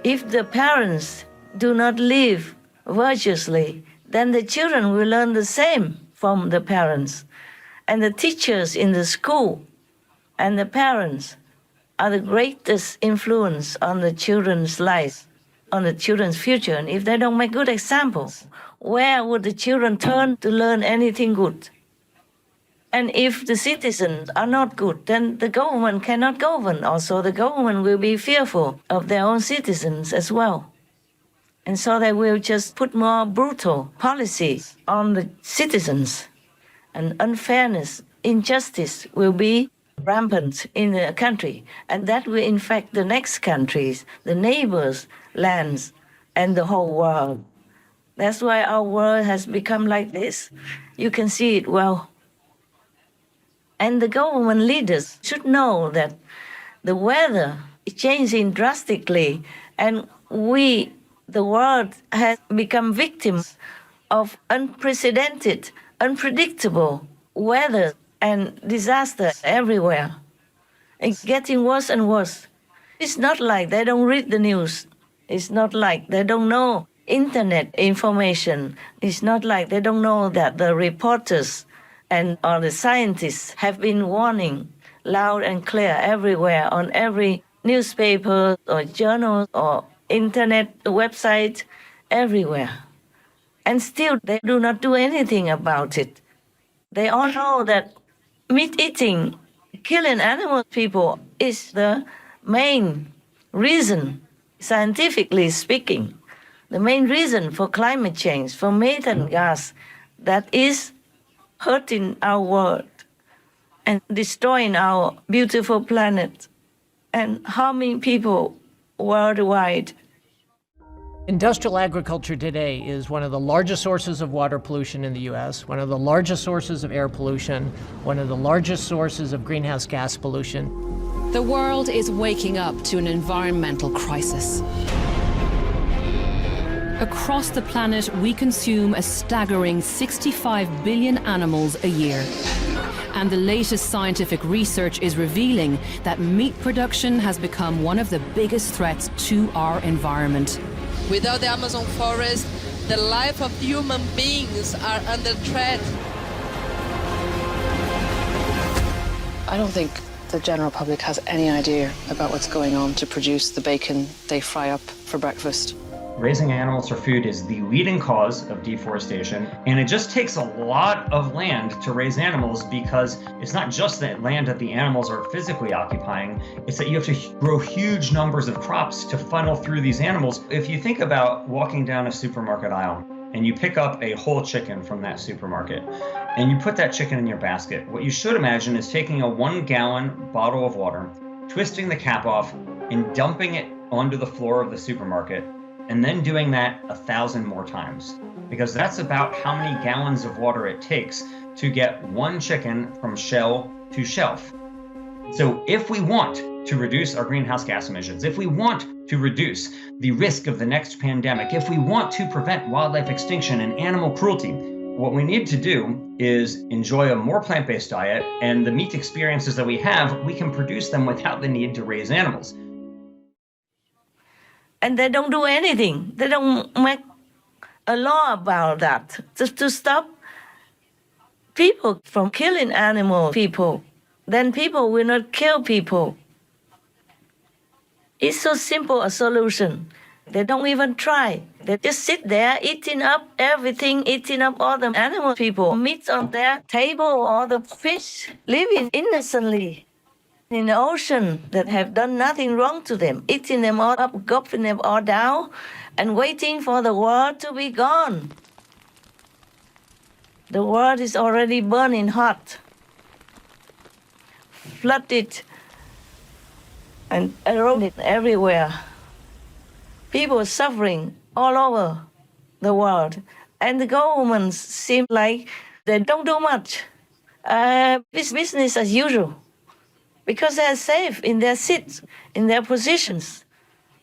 If the parents do not live virtuously, then the children will learn the same from the parents. And the teachers in the school and the parents are the greatest influence on the children's lives, on the children's future. And if they don't make good examples, where would the children turn to learn anything good? And if the citizens are not good, then the government cannot govern. Also, the government will be fearful of their own citizens as well. And so they will just put more brutal policies on the citizens. And unfairness, injustice will be rampant in the country. And that will infect the next countries, the neighbors' lands, and the whole world. That's why our world has become like this. You can see it well. And the government leaders should know that the weather is changing drastically, and we, the world, has become victims of unprecedented, unpredictable weather and disaster everywhere. It's getting worse and worse. It's not like they don't read the news. It's not like they don't know internet information. It's not like they don't know that the reporters and or the scientists have been warning loud and clear everywhere on every newspaper or journal or internet website, everywhere. And still they do not do anything about it. They all know that meat eating, killing animal people is the main reason, scientifically speaking, the main reason for climate change, for methane gas that is hurting our world and destroying our beautiful planet and harming people worldwide. Industrial agriculture today is one of the largest sources of water pollution in the U.S., one of the largest sources of air pollution, one of the largest sources of greenhouse gas pollution. The world is waking up to an environmental crisis. Across the planet, we consume a staggering 65 billion animals a year. And the latest scientific research is revealing that meat production has become one of the biggest threats to our environment. Without the Amazon forest, the life of human beings are under threat. I don't think the general public has any idea about what's going on to produce the bacon they fry up for breakfast. Raising animals for food is the leading cause of deforestation, and it just takes a lot of land to raise animals because it's not just that land that the animals are physically occupying, it's that you have to grow huge numbers of crops to funnel through these animals. If you think about walking down a supermarket aisle and you pick up a whole chicken from that supermarket and you put that chicken in your basket, what you should imagine is taking a 1-gallon bottle of water, twisting the cap off, and dumping it onto the floor of the supermarket, and then doing that 1,000 more times, because that's about how many gallons of water it takes to get one chicken from shell to shelf. So if we want to reduce our greenhouse gas emissions, if we want to reduce the risk of the next pandemic, if we want to prevent wildlife extinction and animal cruelty, what we need to do is enjoy a more plant-based diet, and the meat experiences that we have, we can produce them without the need to raise animals. And they don't do anything. They don't make a law about that, just to stop people from killing animal people. Then people will not kill people. It's so simple a solution. They don't even try. They just sit there eating up everything, eating up all the animal people, meat on their table, all the fish, living innocently in the ocean that have done nothing wrong to them, eating them all up, gulping them all down, and waiting for the world to be gone. The world is already burning hot, flooded and eroded everywhere. People suffering all over the world, and the governments seem like they don't do much. It's business as usual. Because they're safe in their seats, in their positions.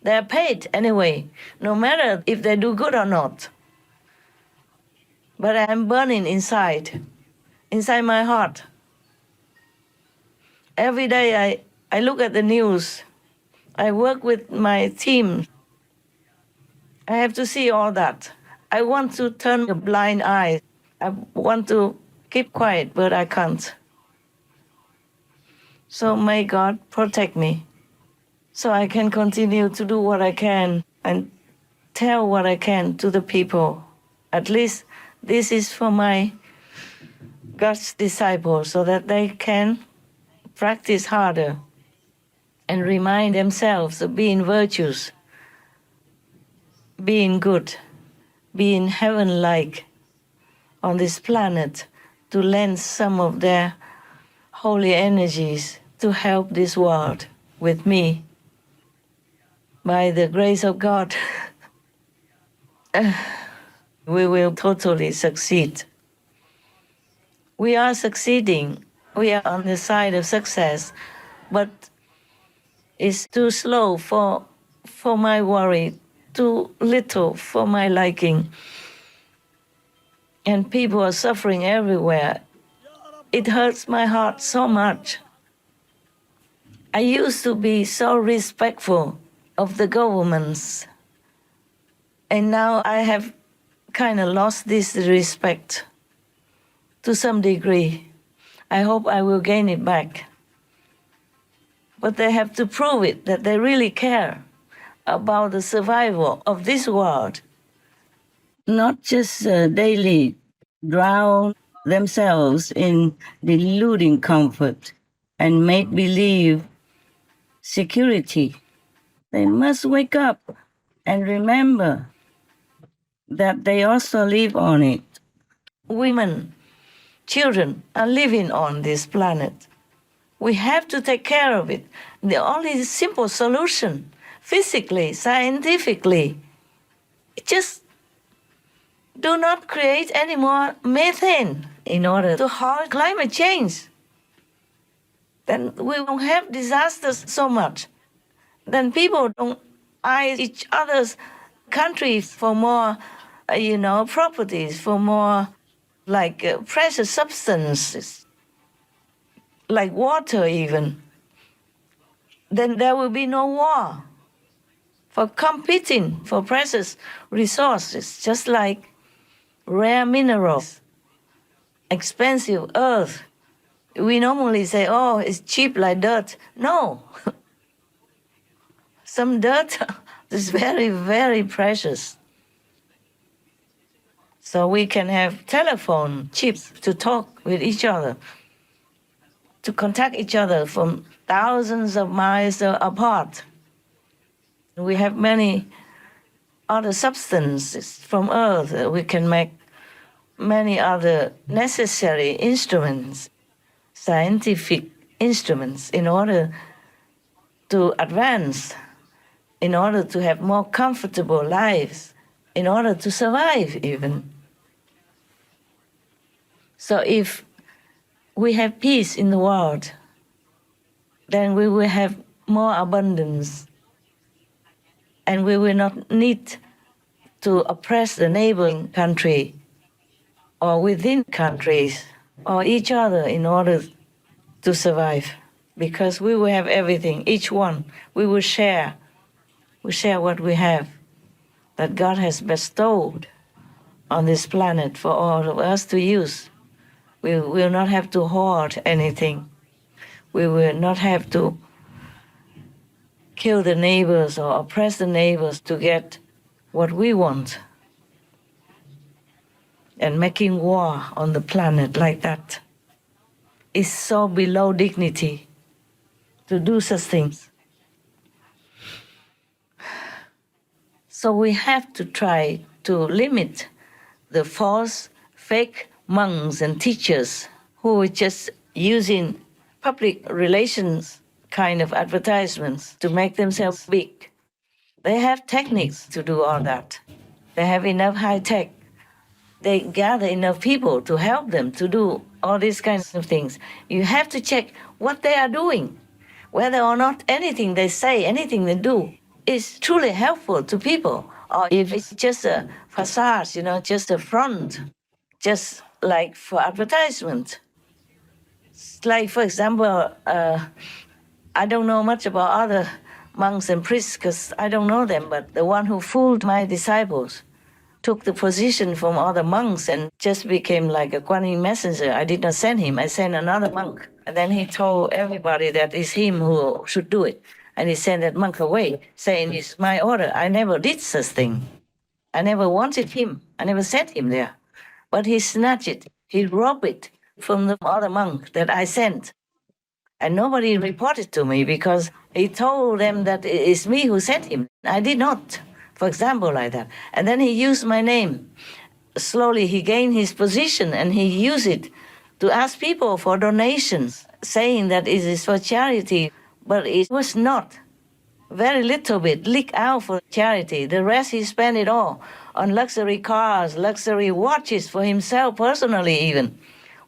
They're paid anyway, no matter if they do good or not. But I'm burning inside my heart. Every day I look at the news. I work with my team I have to see all that. I want to turn a blind eye. I want to keep quiet, but I can't. So may God protect me so I can continue to do what I can and tell what I can to the people. At least this is for my God's disciples so that they can practice harder and remind themselves of being virtuous, being good, being heaven-like on this planet, to lend some of their holy energies to help this world with me. By the grace of God, we will totally succeed. We are succeeding. We are on the side of success, but it's too slow for my worry, too little for my liking. And people are suffering everywhere. It hurts my heart so much. I used to be so respectful of the governments, and now I have kind of lost this respect to some degree. I hope I will gain it back. But they have to prove it, that they really care about the survival of this world. Not just daily drown themselves in deluding comfort and make-believe security. They must wake up and remember that they also live on it. Women, children are living on this planet. We have to take care of it. The only simple solution, physically, scientifically, just do not create any more methane in order to halt climate change. Then we won't have disasters so much. Then people don't eye each other's countries for more, properties, for more precious substances, like water even. Then there will be no war for competing for precious resources, just like rare minerals, expensive earth. We normally say, oh, it's cheap like dirt. No. Some dirt is very, very precious. So we can have telephone chips to talk with each other, to contact each other from thousands of miles apart. We have many other substances from Earth. We can make many other necessary instruments, scientific instruments, in order to advance, in order to have more comfortable lives, in order to survive even. So if we have peace in the world, then we will have more abundance, and we will not need to oppress the neighboring country or within countries or each other in order to survive, because we will have everything, each one. We will share. We share what we have that God has bestowed on this planet for all of us to use. We will not have to hoard anything. We will not have to kill the neighbors or oppress the neighbors to get what we want. And making war on the planet like that is so below dignity to do such things. So we have to try to limit the false, fake monks and teachers who are just using public relations kind of advertisements to make themselves big. They have techniques to do all that. They have enough high tech. They gather enough people to help them to do all these kinds of things. You have to check what they are doing, whether or not anything they say, anything they do is truly helpful to people, or if it's just a facade, just a front, just like for advertisement. Like, for example, I don't know much about other monks and priests, because I don't know them, but the one who fooled my disciples took the position from other monks and just became like a Kuan Yin messenger. I did not send him, I sent another monk. And then he told everybody that it's him who should do it. And he sent that monk away, saying, it's my order. I never did such thing. I never wanted him. I never sent him there. But he snatched it. He robbed it from the other monk that I sent. And nobody reported to me because he told them that it's me who sent him. I did not, for example, like that. And then he used my name. Slowly he gained his position and he used it to ask people for donations, saying that it is for charity, but it was not. Very little bit leaked out for charity. The rest he spent it all on luxury cars, luxury watches for himself personally even.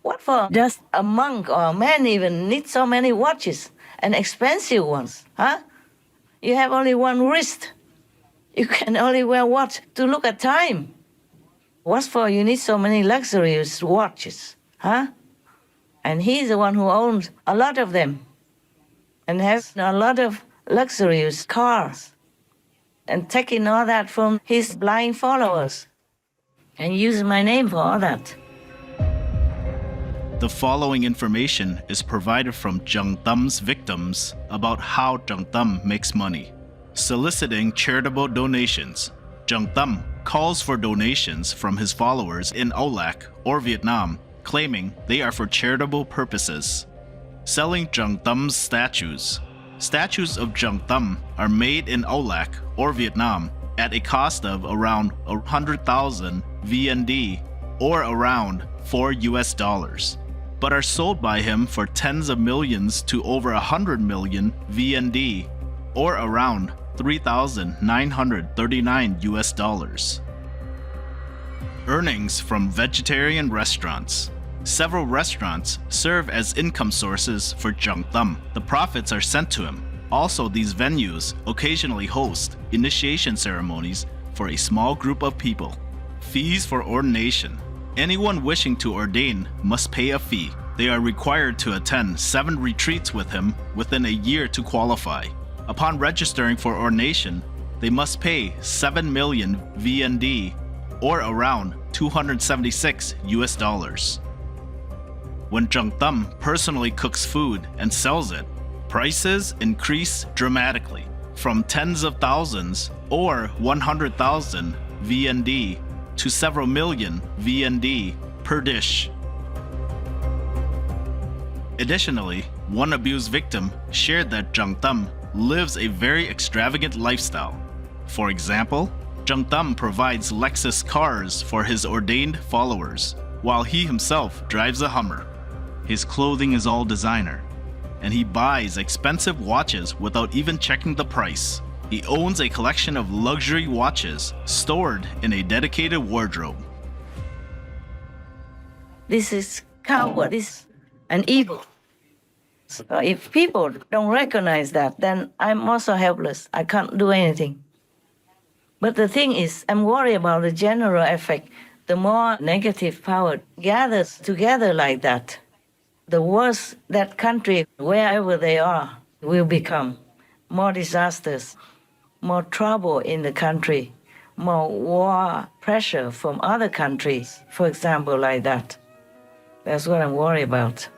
What for does a monk or a man even need so many watches and expensive ones, huh? You have only one wrist. You can only wear watch to look at time. What for you need so many luxurious watches, huh? And he's the one who owns a lot of them and has a lot of luxurious cars and taking all that from his blind followers and using my name for all that. The following information is provided from Trần Tâm victims about how Trần Tâm makes money. Soliciting charitable donations, Trần Tâm calls for donations from his followers in Olac or Vietnam, claiming they are for charitable purposes. Selling Trần Tâm statues. Statues of Trần Tâm are made in Olac or Vietnam at a cost of around 100,000 VND or around $4, but are sold by him for tens of millions to over 100 million VND or around $3,939. Earnings from vegetarian restaurants. Several restaurants serve as income sources for Trần Tâm. The profits are sent to him. Also, these venues occasionally host initiation ceremonies for a small group of people. Fees for ordination. Anyone wishing to ordain must pay a fee. They are required to attend 7 retreats with him within a year to qualify. Upon registering for ordination, they must pay 7 million VND or around $276. When Trần Tâm personally cooks food and sells it, prices increase dramatically from tens of thousands or 100,000 VND to several million VND per dish. Additionally, one abused victim shared that Trần Tâm lives a very extravagant lifestyle. For example, Trần Tâm provides Lexus cars for his ordained followers, while he himself drives a Hummer. His clothing is all designer, and he buys expensive watches without even checking the price. He owns a collection of luxury watches stored in a dedicated wardrobe. This is cowardice and evil. So if people don't recognize that, then I'm also helpless. I can't do anything. But the thing is, I'm worried about the general effect. The more negative power gathers together like that, the worse that country, wherever they are, will become. More disasters, more trouble in the country, more war pressure from other countries, for example, like that. That's what I'm worried about.